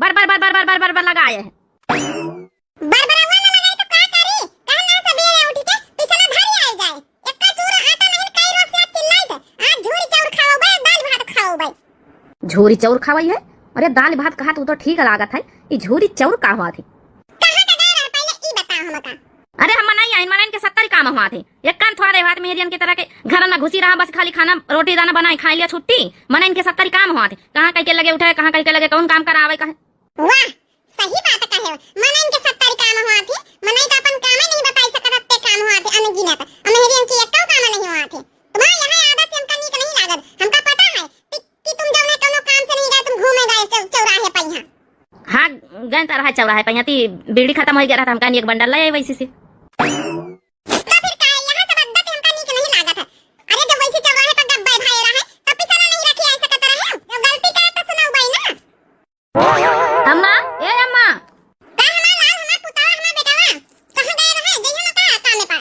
बर बर बर बर बर बर बर बर लगाए है। बरबरा हुआ ना लगाई तो का करी? कहना सबेरे उठ के पिछला धारी आई जाए। एक्का चूरा आटा नहीं कई रोज से चिल्लाई थे। आज झूरी चाउर खाओ बे, दाल भात खाओ बे। झूरी चाउर खावाई है? अरे दाल भात कहा तो ठीक लागत है, ये झूरी चाउर का हुआ थी? कहां का गए रह पहले ई बता हमका। अरे हम नहीं आई, मनाइन के 70 काम हुआ थे। एक कान थोड़े हाथ मेहरियन की तरह के घर ना घुसी रहा, बस खाली खाना रोटी दाना बनाई खाई लिया छुट्टी। मनाइन के 70 काम हुआ थे, कहां कह के लगे उठे, कहां कह के लगे कौन काम करावे कहे। वाह सही बात कहे। मन इनके 70 काम हुआ थी, मन तो अपन काम ही नहीं बताई सकत ते काम हुआ थे अनगिनत। अमेरियन की एक काम नहीं हुआ थे। तुम्हारे यहाँ आदत से हमका नीक नहीं लागत। हमका पता है कि तुम जब ने कोनो काम से नहीं गए, तुम घूमे गए चौराहे पे। यहाँ हां गए तरह चौराहे पे, यहाँ ती बीड़ी खत्म हो गया था, हमका एक बंडल ले वैसे से। तो फिर का यहाँ सब आदत हमका नीक नहीं लागत है। अरे जब वैसे चौराहे पे गब्बे भाई रहे तब पिछला नहीं रखी ऐसा करता रहे। जब गलती करे तो सुनाओ भाई ना। अम्मा ए अम्मा, का हमारा लाल हमारा पुता हमारा बेटावा कहां गए रहे? जइयो ना का काम में पा।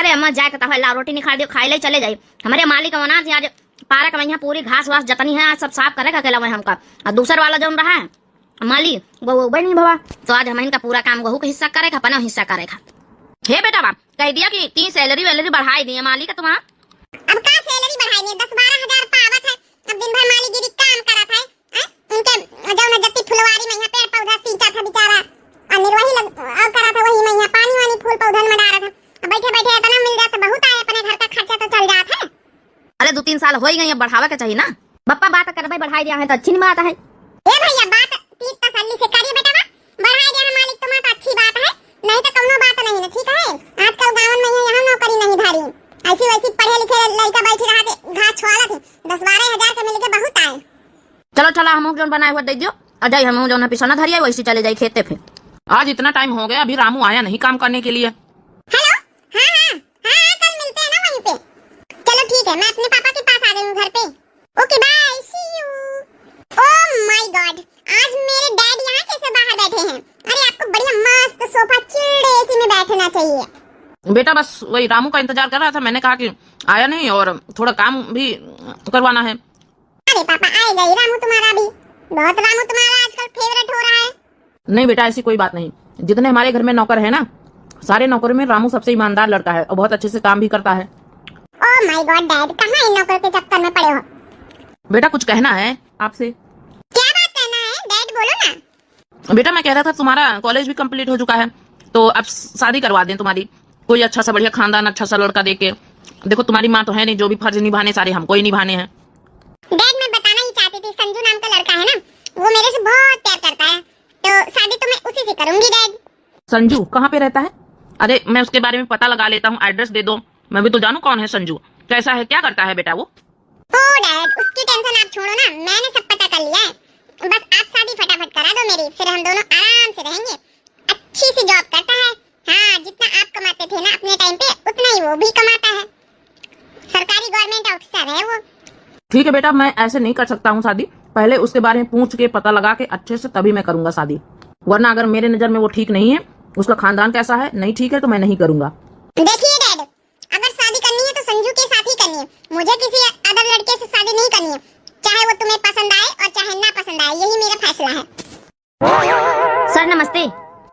अरे अम्मा जाए तो ला रोटी निकाल दियो, खाई ले चले जाए। हमारे मालिक वना थी आज पार्क में, यहाँ पूरी घास वास जतनी है आज सब साफ करेगा अकेला में हमका। और दूसर वाला जो रहा है माली वो बनी बाबा, तो आज हम इनका पूरा काम गहू का हिस्सा करेगा, अपना हिस्सा करेगा। हे बेटा बाप कह दिया कि 3 सैलरी वैलरी बढ़ाई दी है मालिक का तुम्हारा। अब का सैलरी बढ़ाई नहीं, 10-12 हजार पावत है। अब दिन भर मालीगिरी काम करत है। उनके जो न जत्ती फुलवारी में यहाँ पेड़ पौधा सींचा था बेचारा, और निर्वही और करा था वही में यहाँ पानी वानी फूल पौधन में डाला था। अब बैठे बैठे इतना मिल जाता बहुत है, अपने घर का खर्चा तो चल जाता है। अरे 2-3 साल हो ही गई, अब बढ़ावा के चाहिए ना। बप्पा बात कर भाई बढ़ाई दिया है तो अच्छी नहीं बात है। ए भैया बात तीत तसल्ली से करिए बेटा बा। बढ़ाई दिया है मालिक तुम्हारा तो अच्छी बात है, नहीं तो कौनो बात नहीं है। ठीक है आजकल गांव में यहाँ नौकरी नहीं धारी, ऐसी वैसी पढ़े लिखे लड़का बैठी रहा थे घास छोड़ा थे। 10-12 हजार के मिल के बहुत आए। चलो चलो हम जो बनाए हुआ दे दियो, अजय हम जो पिछला धरिए वैसे चले जाए खेते। फिर आज इतना टाइम हो गया, अभी रामू आया नहीं काम करने के लिए। हेलो हाँ हाँ हाँ कल मिलते हैं ना वहीं पे। चलो ठीक है, मैं अपने पापा के पास आ गई हूँ घर पे। Okay bye see you. Oh my God आज मेरे डैड यहाँ कैसे बाहर बैठे हैं? अरे आपको बढ़िया मस्त सोफा चिल्ड एसी में बैठना चाहिए। बेटा बस वही रामू का इंतजार कर रहा था, मैंने कहा कि आया नहीं और थोड़ा काम भी करवाना है। अरे पापा आए गए, रामू तुम्हारा भी बहुत, रामू तुम्हारा आजकल फेवरेट हो रहा है। नहीं बेटा ऐसी कोई बात नहीं, जितने हमारे घर में नौकर है ना सारे नौकरों में रामू सबसे ईमानदार लड़का है और बहुत अच्छे से काम भी करता है। ओह माय गॉड डैड कहाँ इन नौकर के चक्कर में पड़े हो? बेटा कुछ कहना है आपसे। क्या बात कहना है डैड, बोलो ना। बेटा मैं कह रहा था तुम्हारा कॉलेज भी कंप्लीट हो चुका है, तो अब शादी करवा दें तुम्हारी, कोई अच्छा सा बढ़िया खानदान अच्छा सा लड़का देके। देखो तुम्हारी माँ तो है नहीं, जो भी फर्ज निभाने सारे हमको ही निभाने हैं। डैड मैं बताना ही चाहती थी, संजू नाम का लड़का है ना, वो मेरे से बहुत प्यार करता है, तो शादी तो मैं उसी से करूंगी डैड। संजू कहाँ पे रहता है? अरे मैं उसके बारे में पता लगा लेता हूँ, एड्रेस दे दो, मैं भी तो जानू कौन है संजू, कैसा है, क्या करता है बेटा वो। ओ डैड उसकी टेंशन आप छोड़ो ना, मैंने सब पता कर लिया है। बस आप शादी फटाफट करा दो मेरी, फिर हम दोनों आराम से रहेंगे। अच्छी सी जॉब करता है, हाँ जितना आप कमाते थे ना अपने टाइम पे उतना ही वो भी कमाता है। सरकारी गवर्नमेंट ऑफिसर है वो। ठीक है बेटा मैं ऐसे नहीं कर सकता हूँ शादी, पहले उसके बारे में पूछ के पता लगा के अच्छे से तभी मैं करूंगा शादी, वरना अगर मेरे नजर में वो ठीक नहीं है, उसका खानदान कैसा है नहीं ठीक है, तो मैं नहीं करूंगा। देखिए डैड अगर शादी करनी है तो संजू के साथ ही करनी है, मुझे किसी अदर लड़के से शादी नहीं करनी है, चाहे वो तुम्हें पसंद आए और चाहे ना पसंद आए, यही मेरा फैसला है। सर नमस्ते।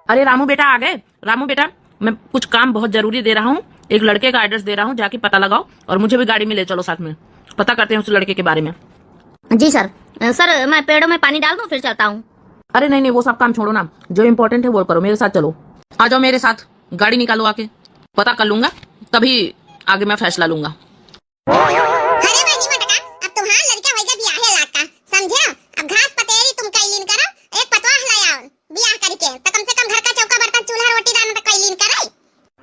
अरे रामू बेटा आ गए। रामू बेटा मैं कुछ काम बहुत जरूरी दे रहा हूँ, एक लड़के का एड्रेस दे रहा हूँ, जाके पता लगाओ और मुझे भी गाड़ी में ले चलो, साथ में पता करते हैं उस लड़के के बारे में। जी सर। सर मैं पेड़ों में पानी डाल दूं फिर चलता हूँ। अरे नहीं नहीं वो सब काम छोड़ो ना, जो इम्पोर्टेंट है वो करो, मेरे साथ चलो, आ जाओ मेरे साथ, गाड़ी निकालो आके, पता कर लूंगा तभी आगे मैं फैसला लूंगा। अरे बाजी मटका अब तुम्हारा लड़का होएगा बियाहे लाका, समझे? अब घास पतेरी तुम कैलीन करो, एक पतवाह लाओ बियाह करके, तो कम से कम घर का चौका बर्तन चूल्हा रोटी दाल में कैलीन करे।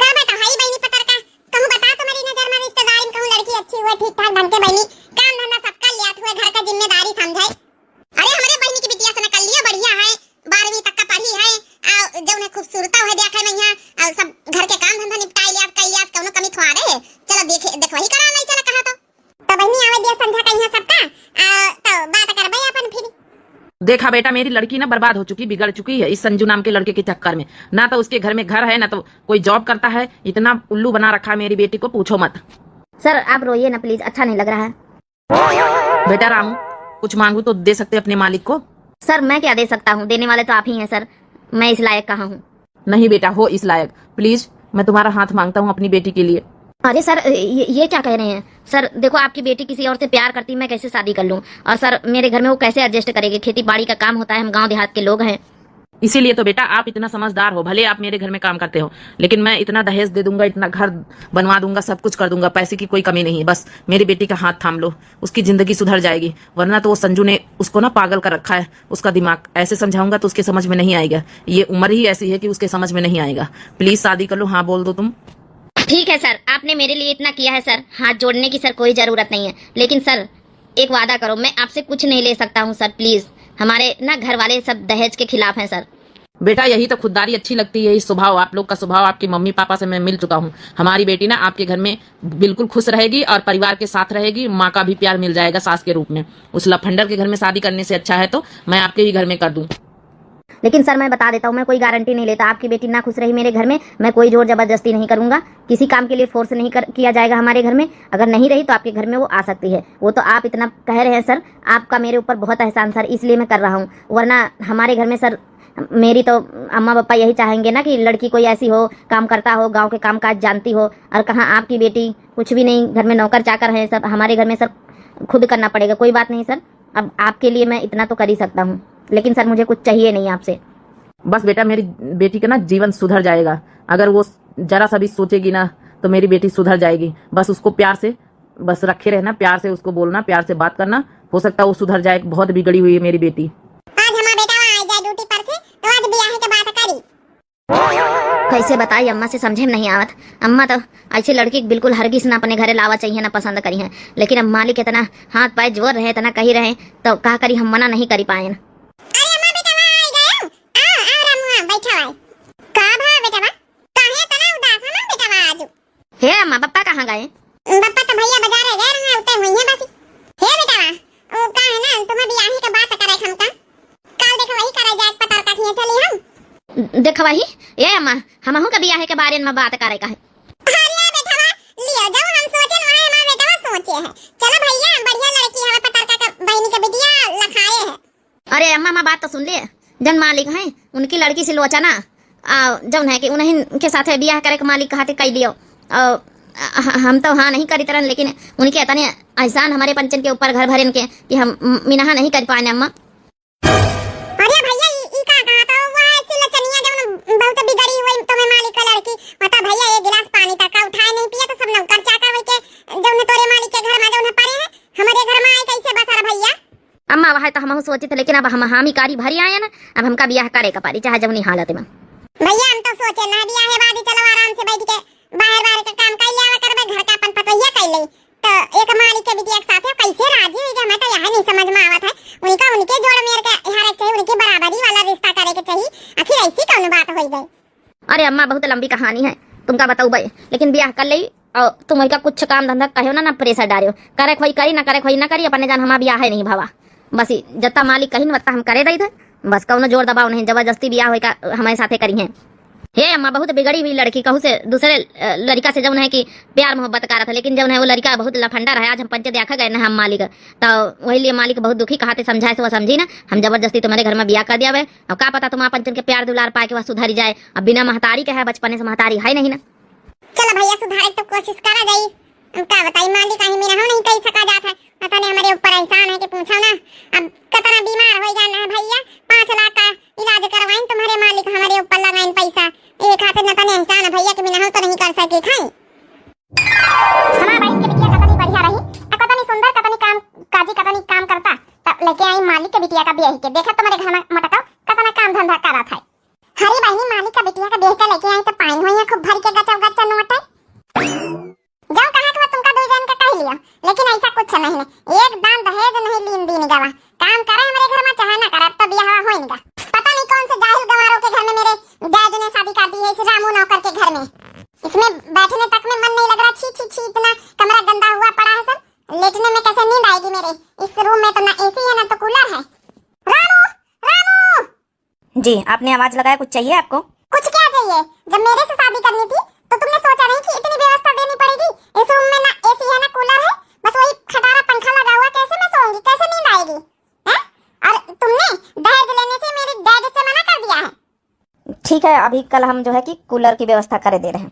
का बेटा भाई बहनी पतर का कहूं बता, तुम्हारी नजर में रिश्तेदारी में कहूं लड़की अच्छी हुई ठीक ठाक ढंग के बहनी, काम धंधा सबका लिया हुए, घर का जिम्मेदारी समझाए। अरे हमारे बहनी की बिटिया से कर लिया बढ़िया है, 12वीं तक का पढ़ी है, जो ने खूबसूरत है देखे में यहाँ, सब घर के काम धंधा निपटा लिया कर लिया, कौनो कमी थोड़ा रहे, चलो देखे देखो ही करा नहीं चला कहा तो बहनी आवे दिया समझा कहीं सबका, तो बात करबे अपन फिर। देखा बेटा मेरी लड़की ना बर्बाद हो चुकी, बिगड़ चुकी है इस संजू नाम के लड़के के चक्कर में, ना तो उसके घर में घर है ना तो कोई जॉब करता है, इतना उल्लू बना रखा है मेरी बेटी को पूछो मत। सर आप रोइए ना प्लीज, अच्छा नहीं लग रहा है। बेटा रामू कुछ मांगू तो दे सकते अपने मालिक को। सर मैं क्या दे सकता हूँ, देने वाले तो आप ही हैं सर, मैं इस लायक कहाँ हूँ। नहीं बेटा, हो इस लायक। प्लीज मैं तुम्हारा हाथ मांगता हूँ अपनी बेटी के लिए। अरे सर ये क्या कह रहे हैं सर? देखो आपकी बेटी किसी और से प्यार करती, मैं कैसे शादी कर लूँ? और सर मेरे घर में वो कैसे एडजस्ट करेगी? खेती बाड़ी का काम होता है, हम गांव देहात के लोग हैं। इसीलिए तो बेटा आप इतना समझदार हो, भले आप मेरे घर में काम करते हो, लेकिन मैं इतना दहेज दे दूंगा, इतना घर बनवा दूंगा, सब कुछ कर दूंगा, पैसे की कोई कमी नहीं है। बस मेरी बेटी का हाथ थाम लो, उसकी जिंदगी सुधर जाएगी। वरना तो वो संजू ने उसको ना पागल कर रखा है, उसका दिमाग ऐसे समझाऊंगा तो उसके समझ में नहीं आएगा। ये उम्र ही ऐसी है कि उसके समझ में नहीं आएगा। प्लीज शादी कर लो, हाँ बोल दो तुम। ठीक है सर, आपने मेरे लिए इतना किया है सर, हाथ जोड़ने की सर कोई जरूरत नहीं है। लेकिन सर एक वादा करो, मैं आपसे कुछ नहीं ले सकता हूँ सर, प्लीज। हमारे ना घर वाले सब दहेज के खिलाफ हैं सर। बेटा यही तो खुददारी अच्छी लगती है, इस स्वभाव, आप लोग का स्वभाव, आपके मम्मी पापा से मैं मिल चुका हूँ। हमारी बेटी ना आपके घर में बिल्कुल खुश रहेगी और परिवार के साथ रहेगी, माँ का भी प्यार मिल जाएगा सास के रूप में। उस लफंडर के घर में शादी करने से अच्छा है तो मैं आपके ही घर में कर दूं। लेकिन सर मैं बता देता हूँ, मैं कोई गारंटी नहीं लेता। आपकी बेटी ना खुश रही मेरे घर में, मैं कोई जोर जबरदस्ती नहीं करूंगा, किसी काम के लिए फोर्स नहीं किया जाएगा हमारे घर में। अगर नहीं रही तो आपके घर में वो आ सकती है। वो तो आप इतना कह रहे हैं सर, आपका मेरे ऊपर बहुत एहसान सर, इसलिए मैं कर रहा हूँ। वरना हमारे घर में सर मेरी तो अम्मा पापा यही चाहेंगे ना कि लड़की कोई ऐसी हो, काम करता हो, गांव के काम काज जानती हो। और कहाँ आपकी बेटी कुछ भी नहीं, घर में नौकर चाकर है सब, हमारे घर में सर खुद करना पड़ेगा। कोई बात नहीं सर, अब आपके लिए मैं इतना तो कर ही सकता हूँ, लेकिन सर मुझे कुछ चाहिए नहीं आपसे। बस बेटा मेरी बेटी का ना जीवन सुधर जाएगा, अगर वो जरा सा भी सोचेगी ना तो मेरी बेटी सुधर जाएगी। बस उसको प्यार से बस रखे रहना, प्यार से उसको बोलना, प्यार से बात करना, हो सकता है वो सुधर जाए। बहुत बिगड़ी हुई है मेरी बेटी। आज हमारा बेटा आ जाए ड्यूटी पर से तो आज ब्याह के बात करी। कैसे बताई अम्मा से समझे में नहीं आवत। अम्मा तो ऐसी लड़की बिल्कुल हरगिज ना अपने घरे लावा चाहिए, ना पसंद करी है। लेकिन अब मालिक इतना हाथ पाए जोर रहे, इतना कही रहे, तो कहा करी हम मना नहीं करी पाए। अरे अम्मा बेटा आ गए, आ रामुआ बैठा है। का भा बेटा बा काहे तना उदास है बेटा बा आज? हे अम्मा पापा कहाँ गए? पापा तो भैया बाजार गए रहे, उते हुई है बस। हे बेटा बा ओ का है ना, तुम्हें ब्याह के बात करे हमका काल देखो वही करे जाए पता काठिए चली हम। देखो वही ये अम्मा हमहू के बियाह के बारे में बात करे का है। अरे बेटा बा लियो जाओ, हम सोचे ना है हमारा बेटा बा सोचे है। चलो भैया बढ़िया लड़की है, पता का बहनी के बिटिया लखाए है। अरे अम्मा बात तो सुन ले, जन मालिक हैं उनकी लड़की से लोचना जौन है कि उन्हीं के साथ बियाह करे के मालिक कहते कह दियो। हम तो हाँ नहीं करी तरह, लेकिन उनके इतने एहसान हमारे पंचन के ऊपर घर भरे के कि हम मिनहा नहीं कर पाए अम्मा। अरे भैया ई का कहा था वो ऐसी लचनिया जब बहुत बिगड़ी हुई तुम्हें मालिक का लड़की बता भैया, एक गिलास पानी तक का उठाए नहीं पिया तो सब नौकर चाकर होके जब ने तोरे मालिक के घर में जब ने पड़े हैं हमारे घर में आए कैसे बसरा भैया? अम्मा वह तो हम सोचे थे, लेकिन अब हम हामी कारी भरी आए ना, अब हमका बियाह करे का पारी चाहे जवनी हालत में। भैया हम तो सोचे ना बियाह है बाद चलो आराम से बैठ के बाहर का काम कर लिया करबे, घर का अपन पतोहिया कर ले तो एक मालिक के बिटिया के साथ कैसे राजी हुई? हमें तो यह नहीं समझ में आवत है। उनका उनके जोड़ मेर के यहाँ रख चाहिए, उनकी बराबरी वाला रिश्ता करे के चाहिए। आखिर ऐसी कौन बात हो गई? अरे अम्मा बहुत लंबी कहानी है, तुमका बताऊ भाई, लेकिन बियाह कर ली और तुम का कुछ काम धंधा कहो ना प्रेशर डालो, करे खोई करी ना करे खोई ना करी, अपने जान हमारा बियाह है नहीं भावा। बस जत्ता मालिक कही न हम करे दी थे, बस कौनो जोर दबाव नहीं, जबरदस्ती बियाह होई का हमारे साथे करी है। हे अम्मा बहुत बिगड़ी हुई लड़की, कहू से दूसरे लड़का से जौन है कि प्यार मोहब्बत करा था, लेकिन जौन है वो लड़का बहुत लफंडा रहा। आज हम पंच देखा गए ना हम मालिक, तो वही लिए मालिक बहुत दुखी कहते समझाए से वो समझी ना, हम जबरदस्ती तुम्हारे घर में बियाह कर दिया है। अब का पता तुम पंचन के प्यार दुलार पाए के वह सुधरी जाए। अब बिना महतारी के है, बचपने से महतारी है नहीं ना। चलो भैया सुधारे तो कोशिश करा जाई। क्या बताई मालिक कहीं मेरा हो नहीं कही सका जाता है, पता नहीं हमारे ऊपर एहसान है कि पूछो ना। अब कितना बीमार हो जाना है भैया, 5 लाख का इलाज करवाइन तुम्हारे मालिक हमारे ऊपर लगाइन पैसा, एक हाथ न तने एहसान है भैया कि मेरा हो तो नहीं कर सके खाई। हमारा बहन के बिटिया कतनी बढ़िया रही, कतनी सुंदर, कतनी काम काजी, कतनी काम करता, तब लेके आई मालिक के बिटिया का ब्याह के। देखा तुम्हारे घर में मटका कतना काम धंधा करा था। हरी बहनी मालिक का बिटिया का ब्याह के लेके आई तो पाइन होइया खूब भर के गचा गचा नोट है। जाओ कहा कि तुमका दो जन का कह लिया, लेकिन ऐसा कुछ नहीं है, एक दान दहेज नहीं लीन दीन गवा, काम करे हमारे घर में चाहे ना करे, तो ब्याह होएगा। पता नहीं कौन से जाहिल गवारों के घर में मेरे डैड ने शादी कर दी है, इस रामू नौकर के घर में। इसमें बैठने तक में मन नहीं लग रहा, छी छी छी, इतना कमरा गंदा हुआ पड़ा है सब, लेटने में कैसे नींद आएगी मेरे? इस रूम में तो ना एसी है ना तो कूलर है। रामू रामू जी आपने आवाज लगाया, कुछ चाहिए आपको? कुछ क्या चाहिए? जब मेरे से शादी करनी थी तो तुमने सोचा नहीं कि इतनी व्यवस्था देनी पड़ेगी? इस रूम में ना एसी है ना कूलर है, बस वही खटारा पंखा लगा हुआ, कैसे मैं सोऊंगी, कैसे नींद आएगी? हैं? और तुमने ठीक है, अभी कल हम जो है कि कूलर की व्यवस्था कर दे रहे हैं।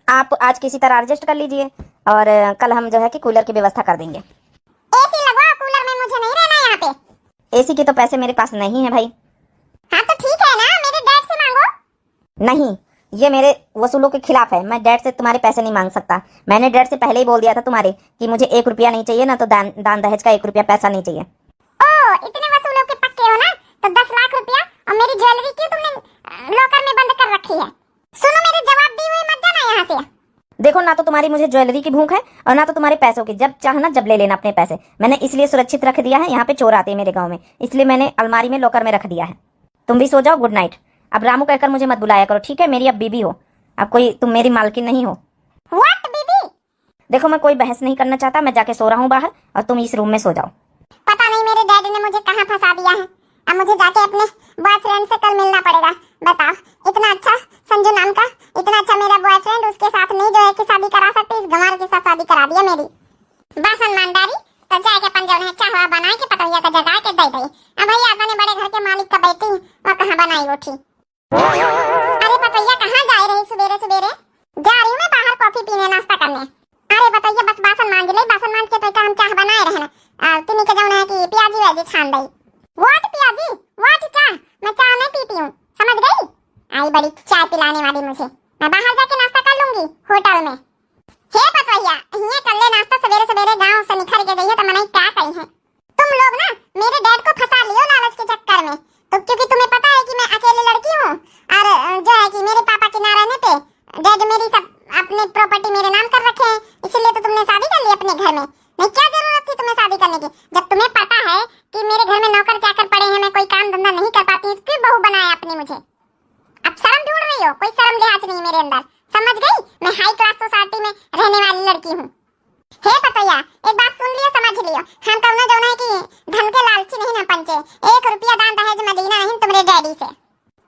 आप आज किसी तरह एडजस्ट कर लीजिए और कल हम जो है कि कूलर की व्यवस्था कर देंगे। एसी लगवाओ कूलर में, मुझे नहीं रहना यहाँ पे। एसी की तो पैसे मेरे पास नहीं है भाई। हाँ तो ठीक है ना, मेरे डैड से मांगो। नहीं, ये मेरे वसूलों के खिलाफ है। मैं डैड से तुम्हारे पैसे नहीं मांग सकता। मैंने डैड से पहले ही बोल दिया था तुम्हारे कि मुझे 1 रुपया नहीं चाहिए ना, तो दान दहेज का 1 रुपया पैसा नहीं चाहिए। ओ, इतने वसूलों के पक्के हो ना, तो 10 लाख रुपया और मेरी ज्वेलरी क्यों तुमने लॉकर में बंद कर रखी है? सुनो, मेरे जवाब दी हुई मत जाना यहाँ से। देखो, ना तो तुम्हारी मुझे ज्वेलरी की भूख है और ना तो तुम्हारे पैसों की। जब चाहना जब ले लेना अपने पैसे। मैंने इसलिए सुरक्षित रख दिया है, यहाँ पे चोर आते हैं मेरे गाँव में, इसलिए मैंने अलमारी में लॉकर में रख दिया है। तुम भी सो जाओ, गुड नाइट। अब रामू कहकर मुझे मत बुलाया करो, ठीक है? मेरी अब बीबी हो, अब कोई तुम मेरी मालकिन नहीं हो। व्हाट बीबी? देखो, मैं कोई बहस नहीं करना चाहता। मैं जाके सो रहा हूँ बाहर और तुम इस रूम में सो जाओ। पता नहीं मेरे डैडी ने मुझे कहाँ फंसा दिया है। अब मुझे जाके अपने बॉयफ्रेंड से कल मिलना पड़ेगा। बताओ, इतना अच्छा संजू नाम का इतना अच्छा मेरा बॉयफ्रेंड, उसके साथ नहीं जो है कि शादी करा सकते, इस गंवार के साथ शादी करा दिया मेरी। बासन मानदारी तो जाके पंजों है चाहवा बना के पतोहिया का जगा के दे दई। अब भैया अपने बड़े घर के मालिक का बेटी और कहाँ बनाई उठी। अरे पतोहिया कहाँ जा रही सुबेरे सुबेरे? जा रही हूँ मैं बाहर कॉफी पीने, नाश्ता करने। अरे पतोहिया बस बासन मांज ले, बासन मांज के तो हम चाह बनाए रहना। तिनी के जाना है कि प्याजी वेजी छान दई। व्हाट प्याजी? व्हाट चाह? मैं चाह नहीं पीती हूँ, समझ गई? आई बड़ी चाय पिलाने वाली मुझे। मैं बाहर जाके नाश्ता कर लूंगी होटल में। हे पतोहिया, ये कर ले नाश्ता सवेरे सवेरे, गांव से निखर के गई है तो मैंने क्या कही है। तुम लोग ना मेरे डैड को फंसा लियो लालच के चक्कर में, तो क्योंकि तुम्हें पता है कि मैं अकेली लड़की हूँ और जो है कि मेरे पापा के ना रहने पे डैड मेरी सब अपने प्रॉपर्टी मेरे नाम कर रखे हैं, इसलिए तो तुमने शादी कर ली अपने घर में। नहीं, क्या जरूरत थी तुम्हें शादी करने की? जब तुम्हें पता है कि मेरे घर में नौकर चाकर पड़े हैं, मैं कोई काम धंधा नहीं कर पाती, क्यों बहू बनाया आपने मुझे? अब शर्म ढूंढ रही हो? कोई शर्म लिहाज नहीं है मेरे अंदर, समझ गई? मैं हाई क्लास सोसाइटी में रहने वाली लड़की हूँ। हे पतोहिया, एक बात सुन लियो, समझ लियो, हम कहना जो है कि धन के लालची नहीं ना पंचे। 1 रुपया दान दहेज में लेना नहीं तुम्हारे डैडी से।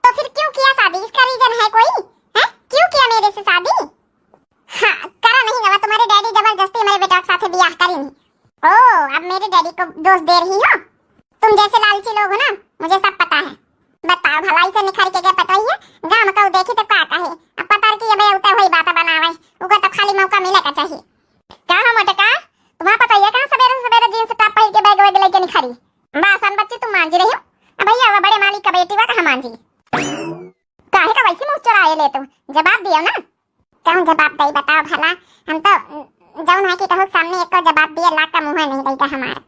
तो फिर क्यों किया शादी? इसका रीजन है कोई? है क्यों किया मेरे से शादी? हाँ, करा नहीं गवा, तुम्हारे डैडी जबरदस्ती मेरे बेटा के साथ ब्याह करी नहीं। ओ, अब मेरे डैडी को दोष दे रही हो? तुम जैसे लालची लोग हो ना, मुझे सब पता है। बताओ, भलाई से निखर के क्या पतोहिया गांव को देखी तो का कहे? अब पता की अब उता वही बात बनावे, उका तो खाली मौका मिलेगा चाहिए। क्या हो मोटका, तुम्हारा पतोहिया कहां सवेरे सवेरे जींस टॉप पहन के बैग वैग लेके निखरी? बासन बच्ची तुम मांझी रही हो? अब भैया वो बड़े मालिक का बेटी वा कहां मांझी? काहे का वैसी मुंह चुराए ले? तुम जवाब दियो ना। कौन जवाब दई बताओ भला? हम तो जौन है कि कहो सामने एक जवाब दिए लाख का मुंह नहीं देगा हमारा।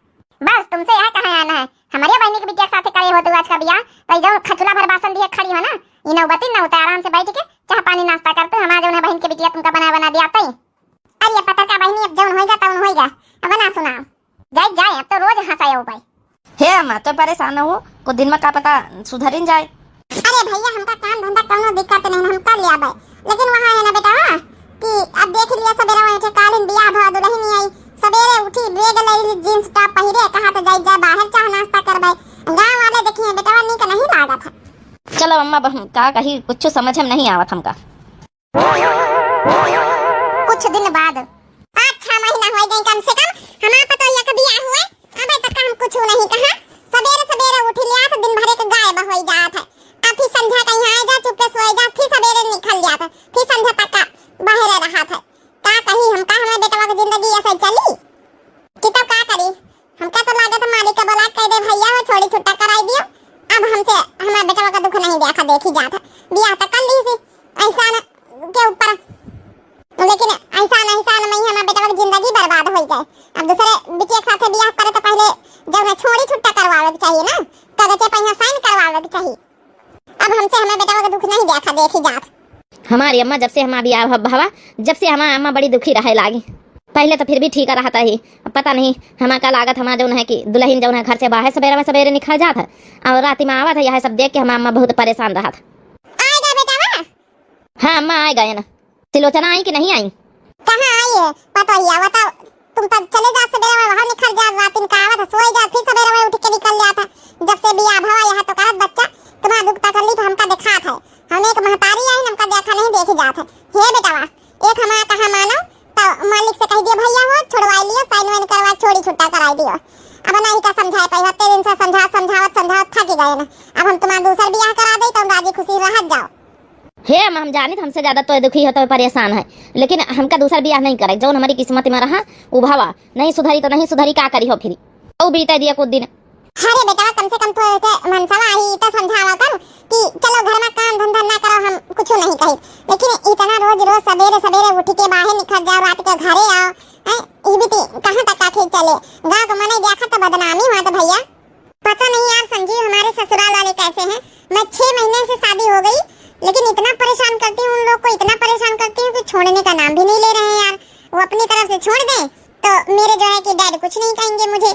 बस तुमसे यहाँ कहाँ आना है? हमारे बहनी के बिटिया साथे करे हो तो आज का बियाह, तो जो खचुला भर बासन दिए खड़ी हो ना, ये नौबती ना होता, आराम से बैठ के चाह पानी नाश्ता करते। हमारा जो है बहन के बिटिया तुमका बना दिया आता ही। अरे पता का बहनी, अब जौन होएगा तौन होएगा, अब ना सुनाओ। जाए अब तो रोज हंसाए हो भाई। हे अम्मा, तो परेशान हो, कुछ दिन में का पता सुधरिन जाए। अरे भैया, हमका काम धंधा कोनो दिक्कत नहीं, हम कर लिया भाई। लेकिन वहाँ है ना बेटा कि अब देख लिया सवेरे वहाँ के कालीन बियाह भा दुल्हन नहीं आई, सवेरे उठी बैग ले जींस टॉप पहिरे, कहा तो जा बाहर चाह नाश्ता करबे। गांव वाले देखिए बेटा नी का नहीं लागा था। चलो अम्मा, का कही कुछ समझ में नहीं आवत हमका। कुछ दिन बाद 5-6 महीना हो गए कम से कम हमारा पतोहिया का बियाह हुए, अबे तक हम कुछ नहीं कहा। सवेरे सवेरे उठ लिया तो दिन भर के गायब हो जात है। अब फिर संध्या कहीं आ जा, चुपके सोए जा, फिर सवेरे निकल जाता, फिर संध्या तक का बाहर रहा था। का कही हमका हमारे बेटवा की जिंदगी ऐसे चली कि तब का करी? हमका तो लागत मालिक का बोला कह दे भैया हो छोड़ी छुट्टा कराई दियो। अब हमसे हमारे बेटवा का दुख नहीं देखा देखी जाता। बियाह तो कर ली थी ऐसा के ऊपर, लेकिन ऐसा नहीं हमारे बेटवा की जिंदगी बर्बाद हो गई। अब दूसरे बिटिया के साथ बियाह करे तो पहले जब है छोड़ी छुट्टा करवावे चाहिए ना, कागज पे यहाँ साइन करवावे चाहिए। अब हमसे हमारे बेटवा का दुख नहीं देखा देखी जात। हमारी अम्मा जब से हमारा बियाह भावा, जब से हमारी अम्मा बड़ी दुखी रहे लागी। पहले तो फिर भी ठीक रहता ही, पता नहीं हमारा का लागत हमारा जो है कि दुल्हन जो है घर से बाहर सवेरे निकल जात है और रात में आवत है। यह सब देख के हमारा अम्मा बहुत परेशान रहा था। आएगा बेटा? हाँ अम्मा आ गए ना। सिलोचना आई कि नहीं आई? कहाँ आई है पतोहिया? बताओ, तुम तब चले जा सवेरे बाहर निकल जा, रात में का आवत सोई जा, फिर सवेरे उठ के निकल जाता। जब से बियाह भवा यह तो कहत बच्चा तुम्हारा दुख तकलीफ हमका दिखात है। हम एक महतारी आई, हमका देखा नहीं देखी जात है। हे बेटावा, एक हमारा कहा मानो तो मालिक से कह दियो भैया हो छोड़वाई लियो, साइन वाइन करवा छोड़ी छुट्टा कराई दियो। अब नहीं का समझाए पाई, हत्ते दिन से समझावत थक गए ना। अब हम तुम्हारा दूसरा बियाह करा दे तो राजी खुशी रहत जाओ। हे हम जानी हमसे ज्यादा तो दुखी है तो परेशान है, लेकिन हमका दूसरा ब्याह नहीं करे। जो हमारी किस्मत में रहा वो भावा, नहीं सुधरी तो नहीं सुधरी, क्या करी हो फिर वो बीता दिया कुछ दिन। अरे बेटा कम से कम तो मनसवा ही तो समझावा कर कि चलो घर में काम धंधा ना करो, हम कुछ नहीं कही, लेकिन इतना रोज रोज सवेरे सवेरे उठ के बाहर निकल जाओ, रात के घरे आओ, ये भी कहाँ तक आखिर चले। गाँव को मने देखा तो बदनामी हुआ तो भैया। पता नहीं यार संजीव हमारे ससुराल वाले कैसे हैं। मैं 6 महीने से शादी हो गई, लेकिन इतना परेशान करती हूँ उन लोग को, इतना परेशान करती हूँ कि छोड़ने का नाम भी नहीं ले रहे हैं यार। वो अपनी तरफ से छोड़ दें तो मेरे जो है कि डैड कुछ नहीं कहेंगे मुझे,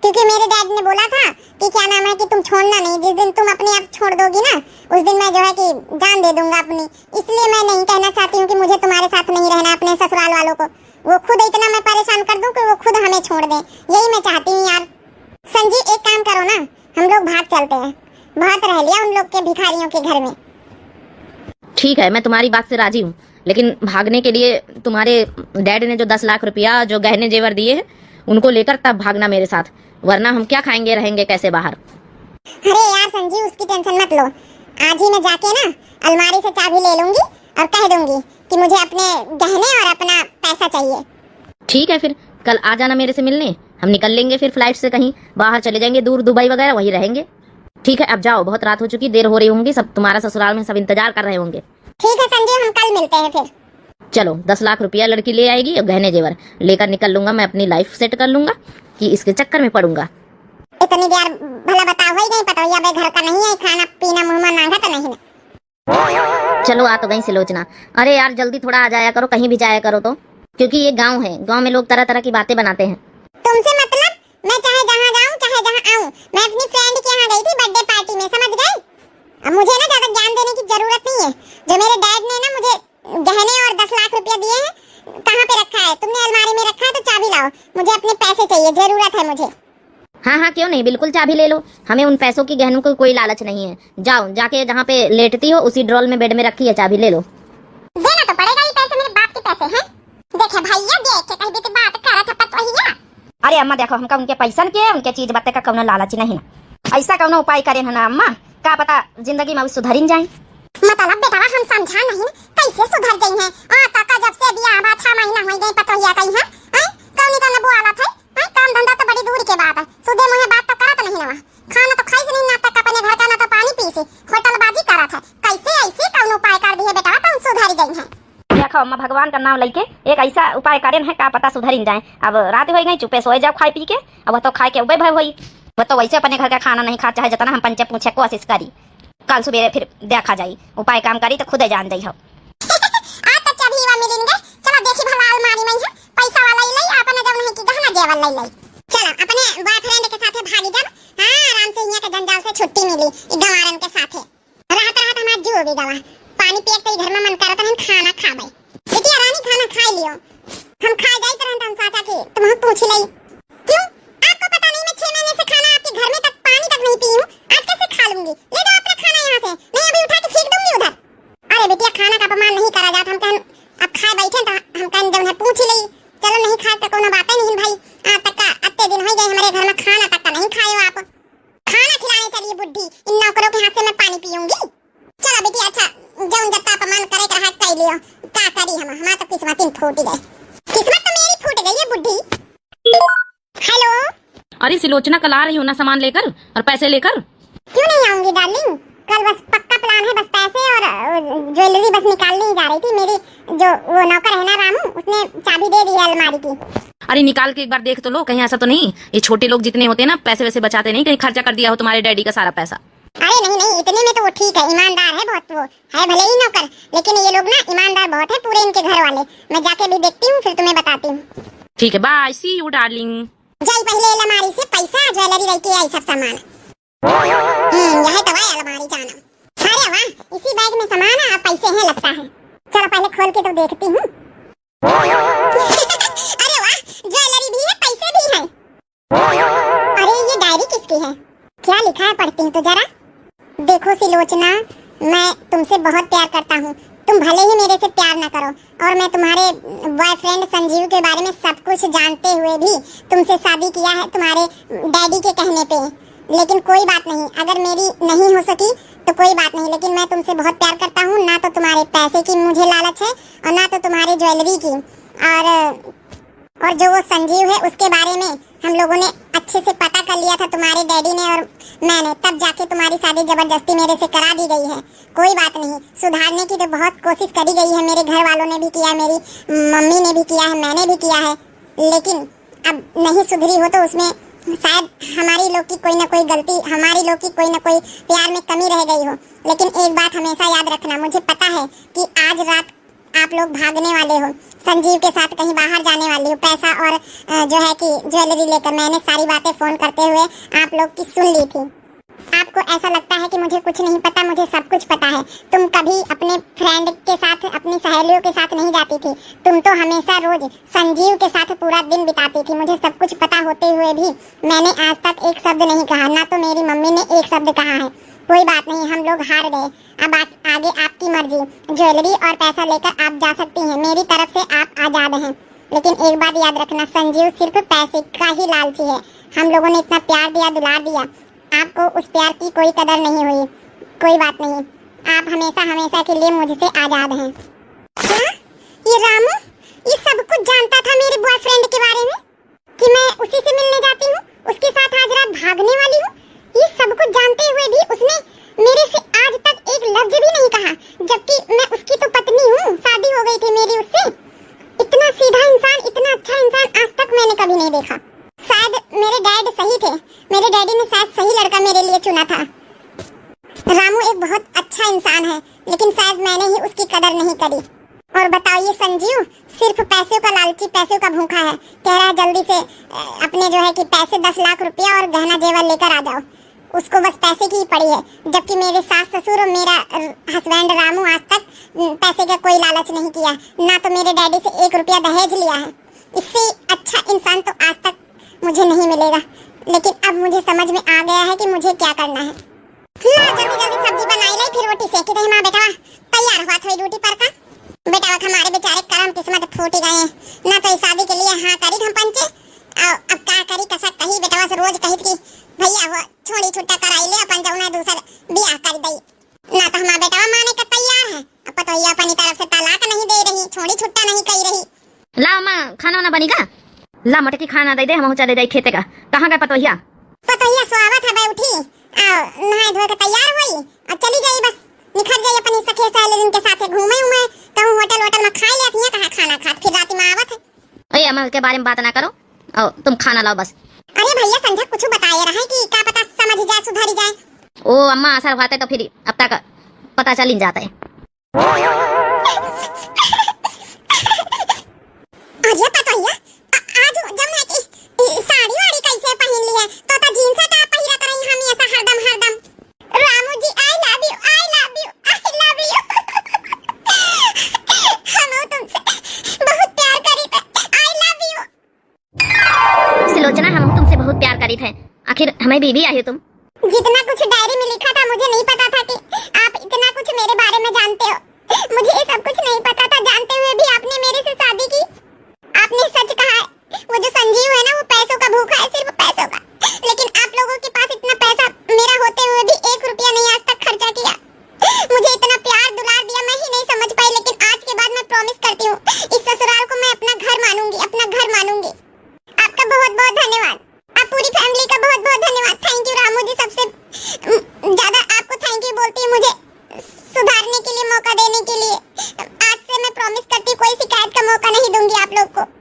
क्योंकि मेरे डैड ने बोला था कि क्या नाम है कि तुम छोड़ना नहीं, जिस दिन तुम अपने आप छोड़ दोगी ना उस दिन मैं जो है कि जान दे दूंगा अपनी। इसलिए मैं नहीं कहना चाहती हूँ कि मुझे तुम्हारे साथ नहीं रहना अपने ससुराल वालों को। वो खुद इतना मैं परेशान कर दूं कि वो खुद हमें छोड़ दें, यही मैं चाहती हूँ यार। संजी एक काम करो ना, हम लोग भाग चलते हैं, बहुत रह लिया उन लोग के भिखारियों के घर में। ठीक है, मैं तुम्हारी बात से राजी हूँ, लेकिन भागने के लिए तुम्हारे डैड ने जो 10 लाख रुपया जो गहने जेवर दिए हैं उनको लेकर तब भागना मेरे साथ, वरना हम क्या खाएंगे रहेंगे कैसे बाहर। अरे यार संजीव उसकी टेंशन मत लो, आज ही मैं जाके ना अलमारी से चाबी ले लूंगी और कह दूंगी कि मुझे अपने गहने और अपना पैसा चाहिए। ठीक है, फिर कल आ जाना मेरे से मिलने, हम निकल लेंगे फिर फ्लाइट से कहीं बाहर चले जाएंगे, दूर दुबई वगैरह वहीं रहेंगे। ठीक है अब जाओ, बहुत रात हो चुकी, देर हो रही होंगी, सब तुम्हारा ससुराल में सब इंतजार कर रहे होंगे। ठीक है संजीव हम कल मिलते हैं फिर। चलो 10 लाख रुपया लड़की ले आएगी और गहने जेवर लेकर निकल लूंगा, मैं अपनी लाइफ सेट कर लूंगा कि इसके चक्कर में पड़ूंगा। इतनी देर भला बताओ ही नहीं पता या घर का नहीं है, खाना पीना मुंह में मांगा तो नहीं ना। चलो आ तो गई सिलोचना, अरे यार जल्दी थोड़ा आ जाया करो, कहीं भी जाया करो तो, क्योंकि ये गांव है, गांव में लोग तरह तरह की बातें बनाते हैं। तुमसे मतलब मैं चाहे जहाँ जाऊँ चाहे जहाँ आऊँ, मैं अपनी फ्रेंड के यहाँ गई थी बर्थडे पार्टी में, समझ गए। अब मुझे ना ज्यादा ज्ञान देने की जरूरत नहीं है। जो मेरे डैड ने ना मुझे गहने और 10 लाख रुपया दिए हैं, कहाँ पे रखा है तुमने? अलमारी में रखा है तो चाबी लाओ, मुझे अपने पैसे चाहिए, जरूरत है मुझे। हाँ हाँ क्यों नहीं, बिल्कुल चाबी ले लो, हमें उन पैसों की गहनों को कोई लालच नहीं है। जाओ जाके जहाँ पे लेटती हो उसी ड्रॉल में बेड में रखी है चाबी, ले लो। देना तो पड़ेगा ही पैसे, मेरे बाप के पैसे हैं। देखे भैया देखे कहीं भी बात कर रहा था पतोहिया। अरे अम्मा देखो, हमका उनके पैसन के उनके चीज बातें का कौनो लालच नहीं, ऐसा कौनो उपाय करें है ना अम्मा, क्या पता जिंदगी में सुधरिन जाए। मतलब बेटा हम समझा नहीं कैसे सुधर गई हैं। काका जब से बियाह बा 6 महीना हो गए पतोहिया कहीं है, कौनी का नबू आला था, काम धंधा तो बड़ी दूर के बात है, सुधे मुहे बात तो करत नहीं ना, खाना तो खाई नहीं ना तक अपने घर का ना तो पानी पी से होटल बाजी करत है। कैसे ऐसे कौन उपाय कर दिए बेटा तुम सुधर गई हैं। देखो अम्मा भगवान का नाम लेके एक ऐसा उपाय करें है, क्या पता सुधरिन जाए। अब रात हो गई, चुपे सोए जाओ खाई पी के, अब वह तो खाए के उबे भय हुई, वह तो वैसे अपने घर का खाना नहीं खा, चाहे जितना हम पंचे पूछे कोशिश करी, कल सुबह फिर देखा जाई, उपाय काम करी तो खुद जान जाई हो। आज तो चाबी वा मिलेंगे, चलो देखी भला अलमारी में है पैसा वाला ले अपना जब नहीं की गहना जेवर ले ले, चलो अपने बॉयफ्रेंड के साथ भागी जब, हां आराम से यहाँ के जंजाल से छुट्टी मिली गवारन के साथ रहत रहत हमार जो भी गवा पानी पिए के घर में मन करत हम खाना खाबे। बेटी रानी खाना खा लियो, हम खा जाई तरह हम साचा के तुम पूछ लई क्यों? आपको पता नहीं मैं 6 महीने से खाना आपके घर में तक पानी तक नहीं पी हूं, आज कैसे खा लूंगी? ले जाओ अपना खाना यहां से, मैं अभी उठा के फेंक दूंगी उधर। अरे बेटिया खाना का अपमान नहीं करा जाता, हम कहन अब खाए बैठे तो हम कहन जब है पूछ लई, चलो नहीं खाए तो कोनो बात नहीं भाई, आज तक का अत्ते दिन हो गए हमारे घर में खाना तक का नहीं खाए हो आप, खाना खिलाने चलिए बुड्ढी, इन नौकरों के हाथ से मैं पानी पीऊंगी। चलो बेटी अच्छा जौन जत्ता अपमान करे कर हाथ कर लियो, का करी हम हमारा तो किस्मत इन फूट गई, किस्मत तो मेरी फूट गई है बुड्ढी। हेलो अरे सिलोचना कल आ रही हो ना सामान लेकर और पैसे लेकर? क्यों नहीं आऊंगी डार्लिंग, कल बस पक्का प्लान है, बस पैसे और ज्वेलरी बस निकालने ही जा रही थी। मेरी जो वो नौकर है ना रामू, उसने चाबी दे दी है अलमारी की। अरे निकाल के एक बार देख तो लो, कहीं ऐसा तो नहीं ये छोटे लोग जितने होते हैं ना पैसे वैसे बचाते नहीं, कहीं खर्चा कर दिया हो तुम्हारे डैडी का सारा पैसा। अरे नहीं नहीं इतने में तो वो ठीक है, ईमानदार है बहुत, वो है भले ही नौकर लेकिन ये लोग ना ईमानदार बहुत है पूरे इनके घर वाले। मैं जाके भी देखती हूँ फिर तुम्हें बताती हूँ। ठीक है बाय, सी यू डार्लिंग। जाई पहले अलमारी से पैसा ज्वेलरी रख के आई सब सामान। यह तो है अलमारी जाना। अरे वाह इसी बैग में सामान है, पैसे हैं लगता है, चलो पहले खोल के तो देखती हूँ। अरे वाह ज्वेलरी भी है पैसे भी हैं। अरे ये डायरी किसकी है, क्या लिखा है पढ़ती हूँ तो जरा। देखो सिलोचना मैं तुमसे बहुत प्यार करता हूँ, तुम भले ही मेरे से प्यार न करो और मैं तुम्हारे बॉयफ्रेंड संजीव के बारे में सब कुछ जानते हुए भी तुमसे शादी किया है तुम्हारे डैडी के कहने पे, लेकिन कोई बात नहीं, अगर मेरी नहीं हो सकी तो कोई बात नहीं, लेकिन मैं तुमसे बहुत प्यार करता हूँ। ना तो तुम्हारे पैसे की मुझे लालच है और ना तो तुम्हारी ज्वेलरी की। और जो वो संजीव है उसके बारे में हम लोगों ने अच्छे से पता कर लिया था, तुम्हारे डैडी ने और मैंने, तब जाके तुम्हारी शादी जबरदस्ती मेरे से करा दी गई है। कोई बात नहीं, सुधारने की तो बहुत कोशिश करी गई है, मेरे घर वालों ने भी किया, मेरी मम्मी ने भी किया है, मैंने भी किया है, लेकिन अब नहीं सुधरी हो तो उसमें शायद हमारी लोग की कोई ना कोई गलती, हमारी लोग की कोई ना कोई प्यार में कमी रह गई हो। लेकिन एक बात हमेशा याद रखना, मुझे पता है कि आज रात आप लोग भागने वाले हो, संजीव के साथ कहीं बाहर जाने वाले हो, पैसा और जो है कि ज्वेलरी लेकर। मैंने सारी बातें फोन करते हुए आप लोग की सुन ली थी। आपको ऐसा लगता है कि मुझे कुछ नहीं पता, मुझे सब कुछ पता है। तुम कभी अपने फ्रेंड के साथ, अपनी सहेलियों के साथ नहीं जाती थी, तुम तो हमेशा रोज संजीव के साथ पूरा दिन बिताती थी। मुझे सब कुछ पता होते हुए भी मैंने आज तक एक शब्द नहीं कहा, ना तो मेरी मम्मी ने एक शब्द कहा है। कोई बात नहीं, हम लोग हार गए, अब आगे आपकी मर्जी। ज्वेलरी और पैसा लेकर आप जा सकती हैं, मेरी तरफ से आप आजाद हैं। लेकिन एक बात याद रखना, संजीव सिर्फ पैसे का ही लालची है। हम लोगों ने इतना प्यार दिया, दुलार दिया, आपको उस प्यार की कोई कदर नहीं हुई। कोई बात नहीं, आप हमेशा हमेशा के लिए मुझसे आजाद हैं। क्या ये रामू ये सब कुछ जानता था मेरे बॉयफ्रेंड के बारे में, कि मैं उसी से मिलने जाती हूँ, उसके साथ आज रात भागने वाली हूँ? ये सब कुछ जानते हुए भी उसने मेरे से आज तक एक लफ्ज भी नहीं कहा, जबकि मैं उसकी तो पत्नी हूँ, शादी हो गई थी मेरी उससे। इतना सीधा इंसान, इतना अच्छा इंसान आज तक मैंने कभी नहीं देखा। शायद मेरे डैड सही थे, मेरे डैडी ने शायद सही लड़का मेरे लिए चुना था। रामू एक बहुत अच्छा इंसान है, लेकिन शायद मैंने ही उसकी कदर नहीं करी। और बताओ ये संजीव सिर्फ पैसों का लालची, पैसों का भूखा है। कह रहा है जल्दी से अपने जो है कि पैसे 10 लाख रुपया और गहना जेवर लेकर आ जाओ, उसको बस पैसे की ही पड़ी है। जबकि मेरे सास ससुर और मेरा हस्बैंड रामू आज तक पैसे का कोई लालच नहीं किया, ना तो मेरे डैडी से 1 रुपया दहेज लिया है। इससे अच्छा इंसान तो आज तक मुझे नहीं मिलेगा। लेकिन अब मुझे समझ में आ गया है कि मुझे क्या करना है। जल्दी जल्दी सब्जी बनाई लाई, फिर रोटी सेकी दही। माँ बेटा तैयार हुआ थोड़ी ड्यूटी पर का। बेटा हमारे बेचारे करम किस्मत फूट गए हैं, ना तो इस शादी के लिए हाँ करी हम पंचे, अब क्या करी कसक कही। बेटा रोज कही थी भैया हो छोड़ी छुट्टा कराई ले, अपन जाऊना दूसर बियाह कर दई, ना तो हमारा बेटा माने का तैयार है। अब तो ये अपनी तरफ से तलाक नहीं दे रही, छोड़ी छुट्टा नहीं कही रही। ला माँ खाना वाना बनी का? ला मटकी खाना दे दे, हम चले जाए खेते का। कहाँ गए पतोहिया? पतोहिया स्वागत है भाई, उठी नहाए धोए के तैयार हुई और चली जाई, बस निखर जाई अपनी सखे सहेलियों के साथ घूमे उमे, कहूं होटल में खाई लेती है, कहाँ खाना खात फिर रात में आवत है। अरे अमल के बारे में बात ना करो, और तुम खाना लाओ बस। अरे भैया संझा कुछ बताए रहा है कि क्या पता समझ जाए, सुधर जाए। ओ अम्मा असर खाते तो फिर अब तक पता चल ही जाता है। अरे पतोहिया आज जब मैं साड़ी वाड़ी कैसे पहन ली है, तो जींस का पहिरा कर रही हम ऐसा हरदम। Ramu ji I love you, I love you, I love you. हम तुमसे बहुत प्यार करी थे, आई लव यू। सुलोचना हम तुमसे बहुत प्यार करी थे, आखिर हमें बीवी आई हो तुम। जितना कुछ डायरी में लिखा था मुझे नहीं पता था कि आप इतना कुछ मेरे बारे में जानते हो। मुझे ये सब कुछ नहीं पता था, जानते हुए भी आपने मेरे से शादी की। आपने सच कहा है, वो जो संजीव है ना वो पैसों का भूखा है, सिर्फ पैसों का। लेकिन आप लोगों के पास इतना पैसा मेरा होते हुए भी 1 रुपया नहीं आज तक खर्चा किया। मुझे इतना प्यार दुलार दिया, मैं ही नहीं समझ पाई। लेकिन आज के बाद मैं प्रॉमिस करती हूँ इस ससुराल को मैं अपना घर मानूंगी, अपना घर मानूंगी। आपका बहुत बहुत धन्यवाद, आप पूरी फैमिली का बहुत बहुत धन्यवाद। थैंक यू रामू जी, सबसे ज्यादा आपको थैंक यू बोलती हूँ, मुझे सुधारने के लिए, मौका देने के लिए। आज से मैं प्रॉमिस करती हूँ कोई शिकायत का मौका नहीं दूंगी आप लोग को।